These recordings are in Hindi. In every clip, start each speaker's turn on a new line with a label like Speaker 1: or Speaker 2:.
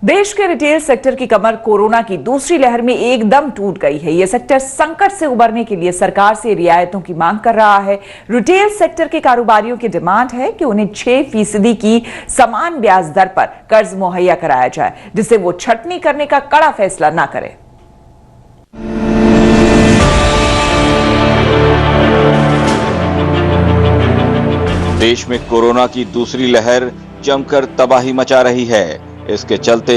Speaker 1: देश के रिटेल सेक्टर की कमर कोरोना की दूसरी लहर में एकदम टूट गई है। यह सेक्टर संकट से उबरने के लिए सरकार से रियायतों की मांग कर रहा है। रिटेल सेक्टर के कारोबारियों की डिमांड है कि उन्हें 6% की समान ब्याज दर पर कर्ज मुहैया कराया जाए, जिससे वो छटनी करने का कड़ा फैसला न करें।
Speaker 2: देश में कोरोना की दूसरी लहर जमकर तबाही मचा रही है। इसके चलते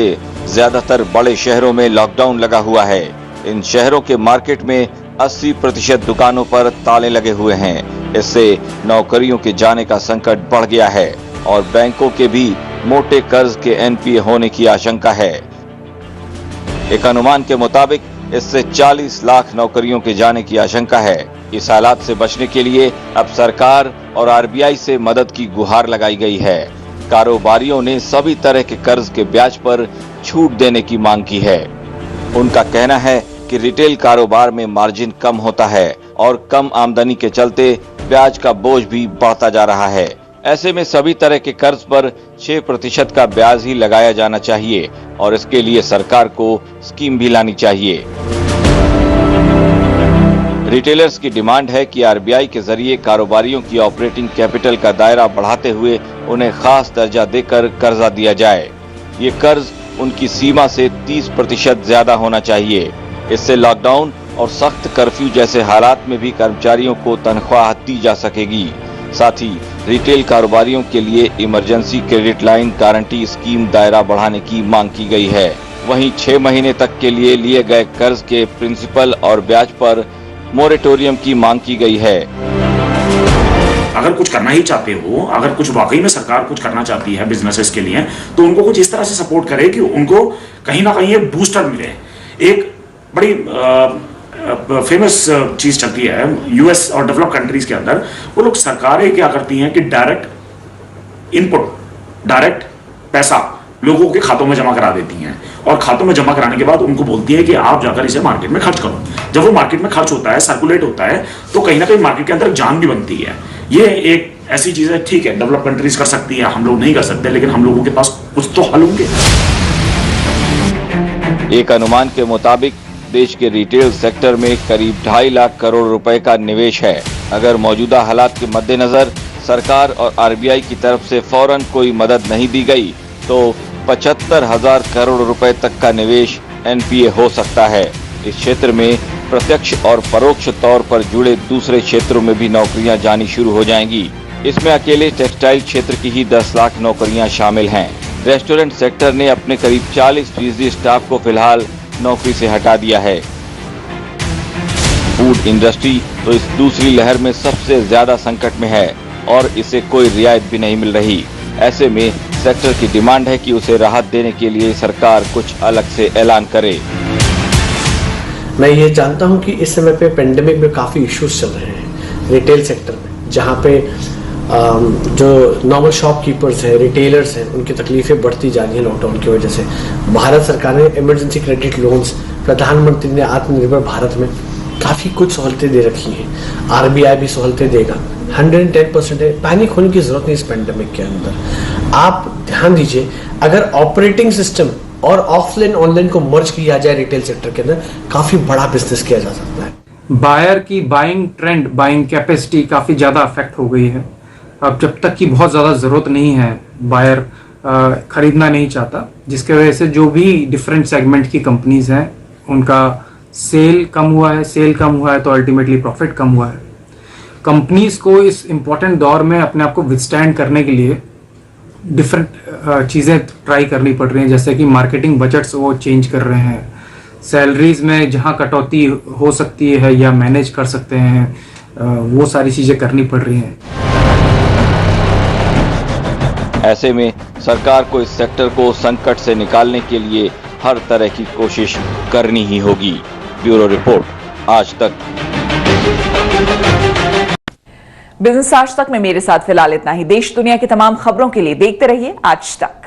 Speaker 2: ज्यादातर बड़े शहरों में लॉकडाउन लगा हुआ है। इन शहरों के मार्केट में 80% दुकानों पर ताले लगे हुए हैं। इससे नौकरियों के जाने का संकट बढ़ गया है और बैंकों के भी मोटे कर्ज के एनपीए होने की आशंका है। एक अनुमान के मुताबिक इससे 40 लाख नौकरियों के जाने की आशंका है। इस हालात से बचने के लिए अब सरकार और आरबीआई से मदद की गुहार लगाई गई है। कारोबारियों ने सभी तरह के कर्ज के ब्याज पर छूट देने की मांग की है। उनका कहना है कि रिटेल कारोबार में मार्जिन कम होता है और कम आमदनी के चलते ब्याज का बोझ भी बढ़ता जा रहा है। ऐसे में सभी तरह के कर्ज पर 6% का ब्याज ही लगाया जाना चाहिए और इसके लिए सरकार को स्कीम भी लानी चाहिए। रिटेलर्स की डिमांड है कि आरबीआई के जरिए कारोबारियों की ऑपरेटिंग कैपिटल का दायरा बढ़ाते हुए उन्हें खास दर्जा देकर कर्जा दिया जाए। ये कर्ज उनकी सीमा से 30% ज्यादा होना चाहिए। इससे लॉकडाउन और सख्त कर्फ्यू जैसे हालात में भी कर्मचारियों को तनख्वाह दी जा सकेगी। साथ ही रिटेल कारोबारियों के लिए emergency credit line guarantee scheme दायरा बढ़ाने की मांग की गई है। वहीं 6 महीने तक के लिए गए कर्ज के प्रिंसिपल और ब्याज पर मोरेटोरियम की मांग की गई है।
Speaker 3: अगर कुछ करना ही चाहते हो, अगर कुछ वाकई में सरकार कुछ करना चाहती है बिजनेसेस के लिए, तो उनको कुछ इस तरह से सपोर्ट करे कि उनको कहीं ना कहीं एक बूस्टर मिले। एक बड़ी फेमस चीज चलती है यूएस और डेवलप कंट्रीज के अंदर, वो लोग सरकारें क्या करती हैं कि डायरेक्ट इनपुट, डायरेक्ट पैसा लोगों के खातों में जमा करा देती हैं और खातों में जमा कराने के बाद उनको बोलती है कि आप जाकर इसे मार्केट में खर्च करो। जब वो मार्केट में खर्च होता है, सर्कुलेट होता है, तो कहीं ना कहीं मार्केट के अंदर जान भी बनती है। ये एक ऐसी चीज है, ठीक है, डेवलप कंट्रीज कर सकती है, हम लोग नहीं कर सकते, लेकिन हम लोगों के पास कुछ तो हल होंगे।
Speaker 2: एक अनुमान के मुताबिक देश के रिटेल सेक्टर में करीब 2.5 लाख करोड़ रुपए का निवेश है। अगर मौजूदा हालात के मद्देनजर सरकार और आरबीआई की तरफ से फौरन कोई मदद नहीं दी गई तो 75,000 करोड़ रुपए तक का निवेश एनपीए हो सकता है। इस क्षेत्र में प्रत्यक्ष और परोक्ष तौर पर जुड़े दूसरे क्षेत्रों में भी नौकरियां जानी शुरू हो जाएंगी। इसमें अकेले टेक्सटाइल क्षेत्र की ही 10 लाख नौकरियां शामिल हैं। रेस्टोरेंट सेक्टर ने अपने करीब 40% स्टाफ को फिलहाल नौकरी से हटा दिया है। फूड इंडस्ट्री तो इस दूसरी लहर में सबसे ज्यादा संकट में है और इसे कोई रियायत भी नहीं मिल रही। ऐसे में सेक्टर की डिमांड है कि उसे राहत देने के लिए सरकार कुछ अलग से ऐलान करे।
Speaker 4: मैं ये जानता हूं कि इस समय पे पेंडेमिक में काफ़ी इश्यूज चल रहे हैं रिटेल सेक्टर में, जहां पे जो नॉर्मल शॉपकीपर्स हैं, रिटेलर्स हैं, उनकी तकलीफें बढ़ती जा रही हैं लॉकडाउन की वजह से। भारत सरकार ने इमरजेंसी क्रेडिट लोन्स, प्रधानमंत्री ने आत्मनिर्भर भारत में काफ़ी कुछ सहूलतें दे रखी हैं। आरबीआई भी सहूलतें देगा। 110% है। पैनिक होने की जरूरत नहीं इस पेंडेमिक के अंदर। आप ध्यान दीजिए, अगर ऑपरेटिंग सिस्टम और ऑफलाइन ऑनलाइन को मर्ज किया जाए रिटेल सेक्टर के अंदर, काफी बड़ा बिजनेस किया जा सकता है।
Speaker 5: बायर की बाइंग ट्रेंड, बाइंग कैपेसिटी काफी ज्यादा अफेक्ट हो गई है। अब जब तक की बहुत ज्यादा जरूरत नहीं है, बायर खरीदना नहीं चाहता, जिसके वजह से जो भी डिफरेंट सेगमेंट की कंपनीज हैं उनका सेल कम हुआ है। सेल कम हुआ है तो अल्टीमेटली प्रॉफिट कम हुआ है। कंपनीज को इस इम्पोर्टेंट दौर में अपने आप को विथस्टैंड करने के लिए डिफरेंट चीज़ें ट्राई करनी पड़ रही हैं, जैसे कि मार्केटिंग बजट्स वो चेंज कर रहे हैं, सैलरीज में जहां कटौती हो सकती है या मैनेज कर सकते हैं, वो सारी चीज़ें करनी पड़ रही हैं।
Speaker 2: ऐसे में सरकार को इस सेक्टर को संकट से निकालने के लिए हर तरह की कोशिश करनी ही होगी। ब्यूरो रिपोर्ट, आज तक।
Speaker 1: बिजनेस आज तक में मेरे साथ फिलहाल इतना ही। देश दुनिया की तमाम खबरों के लिए देखते रहिए आज तक।